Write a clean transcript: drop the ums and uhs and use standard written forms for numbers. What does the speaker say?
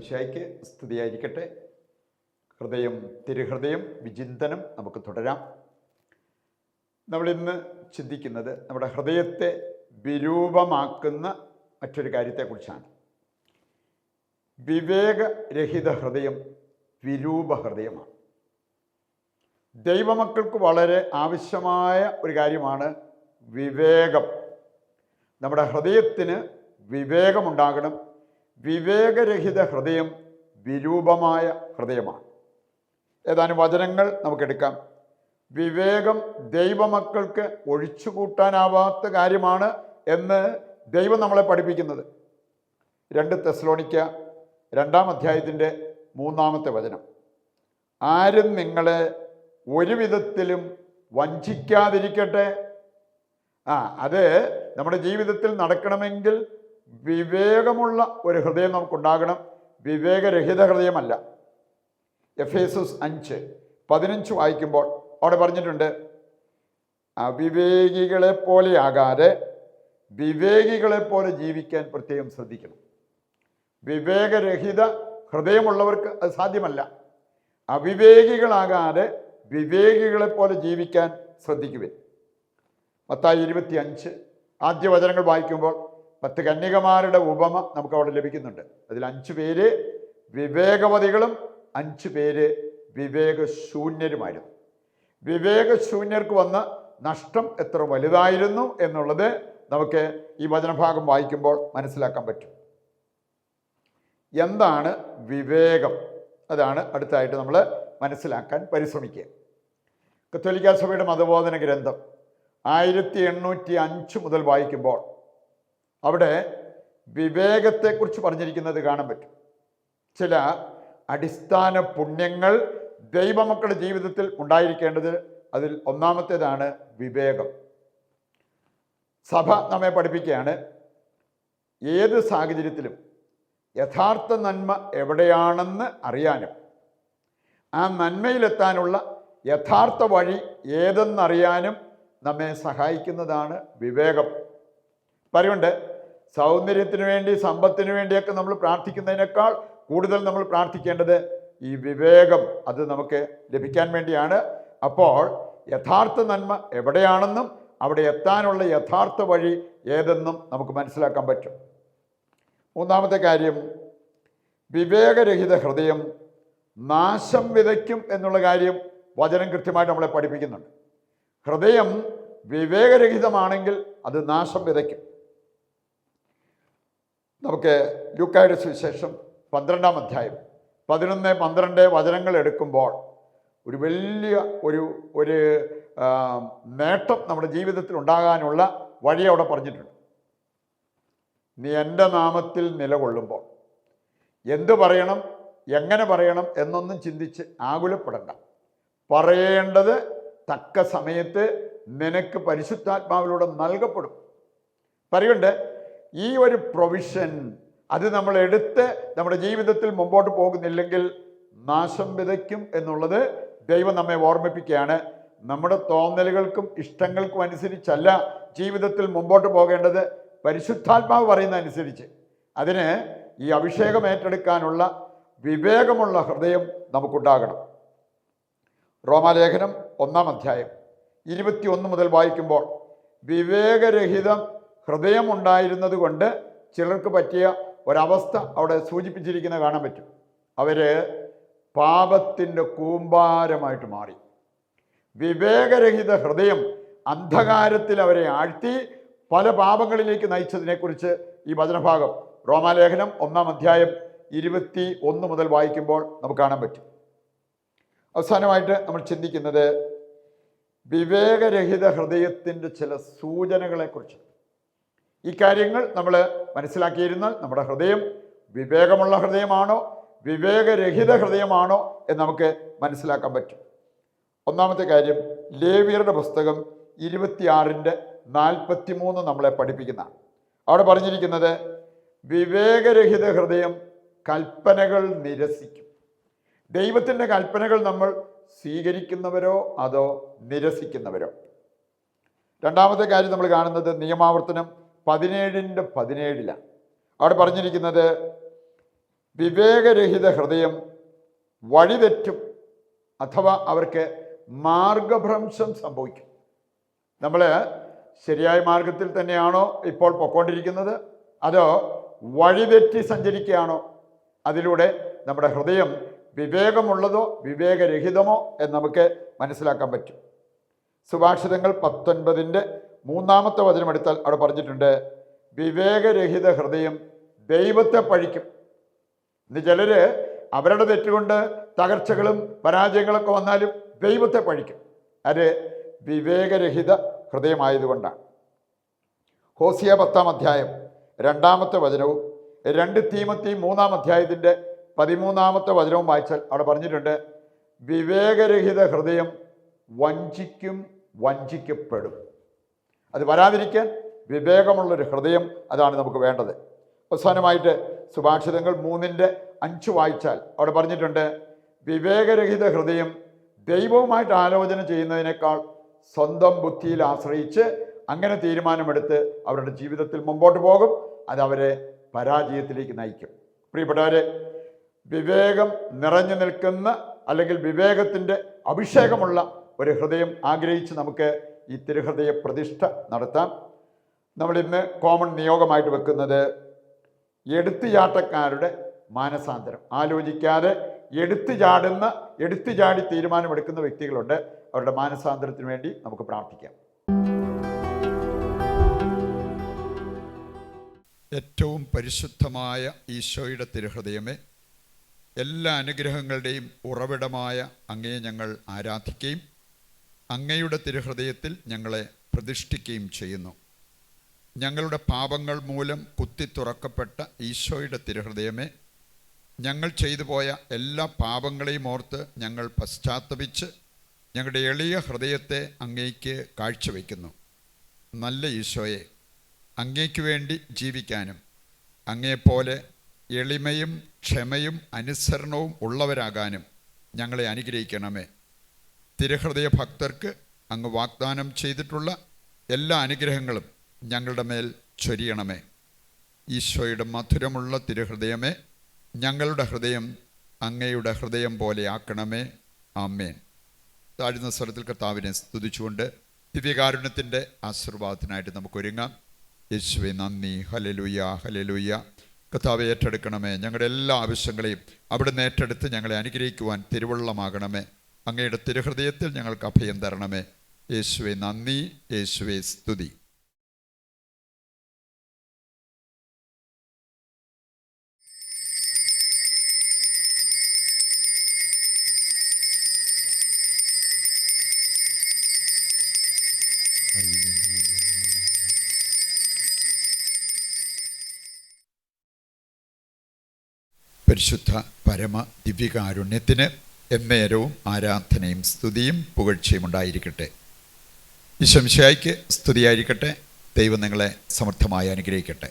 ഈശോമിശിഹായ്ക്ക് സ്തുതിയായിരിക്കട്ടെ. തിരുഹൃദയം വിചിന്തനം നമുക്ക് തുടരാം. നമ്മളിന്ന് ചിന്തിക്കുന്നത് നമ്മുടെ ഹൃദയത്തെ വിരൂപമാക്കുന്ന മറ്റൊരു കാര്യത്തെക്കുറിച്ചാണ്. വിവേകരഹിത ഹൃദയം വിരൂപ ഹൃദയമാണ്. ദൈവമക്കൾക്ക് വളരെ ആവശ്യമായ ഒരു കാര്യമാണ് വിവേകം. നമ്മുടെ ഹൃദയത്തിന് വിവേകമുണ്ടാകണം. വിവേകരഹിത ഹൃദയം വിരൂപമായ ഹൃദയമാണ്. ഏതാനും വചനങ്ങൾ നമുക്കെടുക്കാം. വിവേകം ദൈവമക്കൾക്ക് ഒഴിച്ചുകൂട്ടാനാവാത്ത കാര്യമാണ് എന്ന് ദൈവം നമ്മളെ പഠിപ്പിക്കുന്നത്. 2 തെസ്സലോനിക്ക 2-ാം അധ്യായത്തിൻ്റെ 3-ാമത്തെ വചനം. ആരും നിങ്ങളെ ഒരു വിധത്തിലും വഞ്ചിക്കാതിരിക്കട്ടെ. അത് നമ്മുടെ ജീവിതത്തിൽ നടക്കണമെങ്കിൽ വിവേകമുള്ള ഒരു ഹൃദയം നമുക്കുണ്ടാകണം, വിവേകരഹിത ഹൃദയമല്ല. എഫേസസ് 5:15 വായിക്കുമ്പോൾ അവിടെ പറഞ്ഞിട്ടുണ്ട്, അവിവേകികളെ പോലെ ആകാതെ വിവേകികളെ പോലെ ജീവിക്കാൻ പ്രത്യേകം ശ്രദ്ധിക്കണം. വിവേകരഹിത ഹൃദയമുള്ളവർക്ക് അത് സാധ്യമല്ല. അവിവേകികളാകാതെ വിവേകികളെ പോലെ ജീവിക്കാൻ ശ്രദ്ധിക്കുവിൻ. മത്തായി 25 ആദ്യ വചനങ്ങൾ വായിക്കുമ്പോൾ 10 കന്യകമാരുടെ ഉപമ നമുക്ക് അവിടെ ലഭിക്കുന്നുണ്ട്. അതിൽ 5 പേര് വിവേകവതികളും 5 പേര് വിവേകശൂന്യരുമായിരുന്നു. വിവേകശൂന്യർക്ക് വന്ന നഷ്ടം എത്ര വലുതായിരുന്നു എന്നുള്ളത് നമുക്ക് ഈ വചനഭാഗം വായിക്കുമ്പോൾ മനസ്സിലാക്കാൻ പറ്റും. എന്താണ് വിവേകം? അതാണ് അടുത്തായിട്ട് നമ്മൾ മനസ്സിലാക്കാൻ പരിശ്രമിക്കുക. കത്തോലിക്കാ സഭയുടെ മതബോധന ഗ്രന്ഥം 1805 മുതൽ വായിക്കുമ്പോൾ അവിടെ വിവേകത്തെക്കുറിച്ച് പറഞ്ഞിരിക്കുന്നത് കാണാൻ പറ്റും. ചില അടിസ്ഥാന പുണ്യങ്ങൾ ദൈവമക്കളുടെ ജീവിതത്തിൽ ഉണ്ടായിരിക്കേണ്ടത്, അതിൽ ഒന്നാമത്തേതാണ് വിവേകം. സഭ നമ്മെ പഠിപ്പിക്കുകയാണ്, ഏത് സാഹചര്യത്തിലും യഥാർത്ഥ നന്മ എവിടെയാണെന്ന് അറിയാനും ആ നന്മയിലെത്താനുള്ള യഥാർത്ഥ വഴി ഏതെന്നറിയാനും നമ്മെ സഹായിക്കുന്നതാണ് വിവേകം. പറയുണ്ട്, സൗന്ദര്യത്തിന് വേണ്ടി സമ്പത്തിന് വേണ്ടിയൊക്കെ നമ്മൾ പ്രാർത്ഥിക്കുന്നതിനേക്കാൾ കൂടുതൽ നമ്മൾ പ്രാർത്ഥിക്കേണ്ടത് ഈ വിവേകം, അത് നമുക്ക് ലഭിക്കാൻ വേണ്ടിയാണ്. അപ്പോൾ യഥാർത്ഥ നന്മ എവിടെയാണെന്നും അവിടെ എത്താനുള്ള യഥാർത്ഥ വഴി ഏതെന്നും നമുക്ക് മനസ്സിലാക്കാൻ പറ്റും. മൂന്നാമത്തെ കാര്യം, വിവേകരഹിത ഹൃദയം നാശം വിതയ്ക്കും എന്നുള്ള കാര്യം വചനം കൃത്യമായിട്ട് നമ്മളെ പഠിപ്പിക്കുന്നുണ്ട്. ഹൃദയം വിവേകരഹിതമാണെങ്കിൽ അത് നാശം വിതയ്ക്കും. നമുക്ക് ലൂക്കായുടെ സുവിശേഷം 12-ാം അധ്യായം 11-12 വചനങ്ങൾ എടുക്കുമ്പോൾ ഒരു വലിയ ഒരു നേട്ടം നമ്മുടെ ജീവിതത്തിൽ ഉണ്ടാകാനുള്ള വഴി അവിടെ പറഞ്ഞിട്ടുണ്ട്. നീ എൻ്റെ നാമത്തിൽ നിലകൊള്ളുമ്പോൾ എന്തു പറയണം, എങ്ങനെ പറയണം എന്നൊന്നും ചിന്തിച്ച് ആകുലപ്പെടണ്ട. പറയേണ്ടത് തക്ക സമയത്ത് നിനക്ക് പരിശുദ്ധാത്മാവിലൂടെ നൽകപ്പെടും. പറയുന്നുണ്ട്, ഈ ഒരു പ്രൊവിഷൻ അത് നമ്മൾ എടുത്ത് നമ്മുടെ ജീവിതത്തിൽ മുമ്പോട്ട് പോകുന്നില്ലെങ്കിൽ നാശം വിതയ്ക്കും എന്നുള്ളത് ദൈവം നമ്മെ ഓർമ്മിപ്പിക്കുകയാണ്. നമ്മുടെ തോന്നലുകൾക്കും ഇഷ്ടങ്ങൾക്കും അനുസരിച്ചല്ല ജീവിതത്തിൽ മുമ്പോട്ട് പോകേണ്ടത്, പരിശുദ്ധാത്മാവ് പറയുന്ന അനുസരിച്ച്. അതിന് ഈ അഭിഷേകം ഏറ്റെടുക്കാനുള്ള വിവേകമുള്ള ഹൃദയം നമുക്കുണ്ടാകണം. റോമാലേഖനം 1-ാം അധ്യായം 21 മുതൽ വായിക്കുമ്പോൾ വിവേകരഹിതം ഹൃദയമുണ്ടായിരുന്നത് കൊണ്ട് ചിലർക്ക് പറ്റിയ ഒരവസ്ഥ അവിടെ സൂചിപ്പിച്ചിരിക്കുന്നത് കാണാൻ പറ്റും. അവർ പാപത്തിൻ്റെ കൂമ്പാരമായിട്ട് മാറി. വിവേകരഹിത ഹൃദയം അന്ധകാരത്തിൽ അവരെ ആഴ്ത്തി പല പാപങ്ങളിലേക്ക് നയിച്ചതിനെക്കുറിച്ച് ഈ വചനഭാഗം റോമാലേഖനം 1-ാം അധ്യായം 21 മുതൽ വായിക്കുമ്പോൾ നമുക്ക് കാണാൻ പറ്റും. അവസാനമായിട്ട് നമ്മൾ ചിന്തിക്കുന്നത് വിവേകരഹിത ഹൃദയത്തിൻ്റെ ചില സൂചനകളെക്കുറിച്ച്. ഈ കാര്യങ്ങൾ നമ്മൾ മനസ്സിലാക്കിയിരുന്നാൽ നമ്മുടെ ഹൃദയം വിവേകമുള്ള ഹൃദയമാണോ വിവേകരഹിത ഹൃദയമാണോ എന്ന് നമുക്ക് മനസ്സിലാക്കാൻ പറ്റും. ഒന്നാമത്തെ കാര്യം, ലേവ്യരുടെ പുസ്തകം 26:43 നമ്മളെ പഠിപ്പിക്കുന്നതാണ്. അവിടെ പറഞ്ഞിരിക്കുന്നത്, വിവേകരഹിത ഹൃദയം കൽപ്പനകൾ നിരസിക്കും. ദൈവത്തിൻ്റെ കൽപ്പനകൾ നമ്മൾ സ്വീകരിക്കുന്നവരോ അതോ നിരസിക്കുന്നവരോ. രണ്ടാമത്തെ കാര്യം നമ്മൾ കാണുന്നത് നിയമാവർത്തനം 17:17. അവിടെ പറഞ്ഞിരിക്കുന്നത്, വിവേകരഹിത ഹൃദയം വഴിതെറ്റും, അഥവാ അവർക്ക് മാർഗഭ്രംശം സംഭവിക്കും. നമ്മൾ ശരിയായ മാർഗത്തിൽ തന്നെയാണോ ഇപ്പോൾ പൊയ്ക്കൊണ്ടിരിക്കുന്നത്, അതോ വഴിതെറ്റി സഞ്ചരിക്കുകയാണോ? അതിലൂടെ നമ്മുടെ ഹൃദയം വിവേകമുള്ളതോ വിവേകരഹിതമോ എന്ന് നമുക്ക് മനസ്സിലാക്കാൻ പറ്റും. സുഭാഷിതങ്ങൾ 19-3 വചനം എടുത്താൽ അവിടെ പറഞ്ഞിട്ടുണ്ട്, വിവേകരഹിത ഹൃദയം ദൈവത്തെ പഴിക്കും. ഇന്ന് ചിലർ അവരുടെ തെറ്റുകൊണ്ട് തകർച്ചകളും പരാജയങ്ങളൊക്കെ വന്നാലും ദൈവത്തെ പഴിക്കും. അത് വിവേകരഹിത ഹൃദയമായതുകൊണ്ടാണ്. ഹോസിയ 10 വചനവും 2 തീമോത്തി 3 13 വായിച്ചാൽ അവിടെ പറഞ്ഞിട്ടുണ്ട്, വിവേകരഹിത ഹൃദയം വഞ്ചിക്കും, വഞ്ചിക്കപ്പെടും. അത് വരാതിരിക്കാൻ വിവേകമുള്ളൊരു ഹൃദയം, അതാണ് നമുക്ക് വേണ്ടത്. അവസാനമായിട്ട് സുഭാഷിതങ്ങൾ 3:5 വായിച്ചാൽ അവിടെ പറഞ്ഞിട്ടുണ്ട്, വിവേകരഹിത ഹൃദയം ദൈവവുമായിട്ട് ആലോചന ചെയ്യുന്നതിനേക്കാൾ സ്വന്തം ബുദ്ധിയിൽ ആശ്രയിച്ച് അങ്ങനെ തീരുമാനമെടുത്ത് അവരുടെ ജീവിതത്തിൽ മുമ്പോട്ട് പോകും. അത് അവരെ പരാജയത്തിലേക്ക് നയിക്കും. പ്രിയപ്പെട്ടവരെ, വിവേകം നിറഞ്ഞു നിൽക്കുന്ന അല്ലെങ്കിൽ വിവേകത്തിൻ്റെ അഭിഷേകമുള്ള ഒരു ഹൃദയം ആഗ്രഹിച്ച് നമുക്ക് ഈ തിരുഹൃദയ പ്രതിഷ്ഠ നടത്താം. നമ്മളിന്ന് കോമൺ നിയോഗമായിട്ട് വെക്കുന്നത് എടുത്തുചാട്ടക്കാരുടെ മാനസാന്തരം. ആലോചിക്കാതെ എടുത്തു ചാടി തീരുമാനമെടുക്കുന്ന വ്യക്തികളുണ്ട്. അവരുടെ മാനസാന്തരത്തിന് വേണ്ടി നമുക്ക് പ്രാർത്ഥിക്കാം. ഏറ്റവും പരിശുദ്ധമായ ഈശോയുടെ തിരുഹൃദയമേ, എല്ലാ അനുഗ്രഹങ്ങളുടെയും ഉറവിടമായ അങ്ങയെ ഞങ്ങൾ ആരാധിക്കുകയും അങ്ങയുടെ തിരുഹൃദയത്തിൽ ഞങ്ങളെ പ്രതിഷ്ഠിക്കുകയും ചെയ്യുന്നു. ഞങ്ങളുടെ പാപങ്ങൾ മൂലം കുത്തിത്തുറക്കപ്പെട്ട ഈശോയുടെ തിരുഹൃദയമേ, ഞങ്ങൾ ചെയ്തു പോയ എല്ലാ പാപങ്ങളെയും ഓർത്ത് ഞങ്ങൾ പശ്ചാത്തപിച്ച് ഞങ്ങളുടെ എളിയ ഹൃദയത്തെ അങ്ങേക്ക് കാഴ്ചവെക്കുന്നു. നല്ല ഈശോയെ, അങ്ങേക്ക് വേണ്ടി ജീവിക്കാനും അങ്ങയെപ്പോലെ എളിമയും ക്ഷമയും അനുസരണവും ഉള്ളവരാകാനും ഞങ്ങളെ അനുഗ്രഹിക്കണമേ. തിരുഹൃദയ ഭക്തർക്ക് അങ്ങ് വാഗ്ദാനം ചെയ്തിട്ടുള്ള എല്ലാ അനുഗ്രഹങ്ങളും ഞങ്ങളുടെ മേൽ ചൊരിയണമേ. ഈശോയുടെ മധുരമുള്ള തിരുഹൃദയമേ, ഞങ്ങളുടെ ഹൃദയം അങ്ങയുടെ ഹൃദയം പോലെ ആക്കണമേ. ആമേൻ. താഴ്ന്ന സ്വരത്തിൽ കർത്താവിനെ സ്തുതിച്ചുകൊണ്ട് ദിവ്യകാരുണ്യത്തിൻ്റെ ആശീർവാദത്തിനായിട്ട് നമുക്കൊരുങ്ങാം. യേശുവേ നന്ദി, ഹല്ലേലൂയ, ഹല്ലേലൂയ. കർത്താവെ ഏറ്റെടുക്കണമേ. ഞങ്ങളുടെ എല്ലാ ആവശ്യങ്ങളെയും അവിടുന്ന് ഏറ്റെടുത്ത് ഞങ്ങളെ അനുഗ്രഹിക്കുവാൻ തിരുവുള്ളമാകണമേ. അങ്ങയുടെ തിരുഹൃദയത്തിൽ ഞങ്ങൾക്ക് അഭയം തരണമേ. യേശുവേ നന്ദി, യേശുവേ സ്തുതി. പരിശുദ്ധ പരമ ദിവ്യകാരുണ്യത്തിന് എന്നേരവും ആരാധനയും സ്തുതിയും പുകഴ്ചയും ഉണ്ടായിരിക്കട്ടെ. ഈശോ മിശിഹായ്ക്ക് സ്തുതിയായിരിക്കട്ടെ. ദൈവം നിങ്ങളെ സമർത്ഥമായി അനുഗ്രഹിക്കട്ടെ.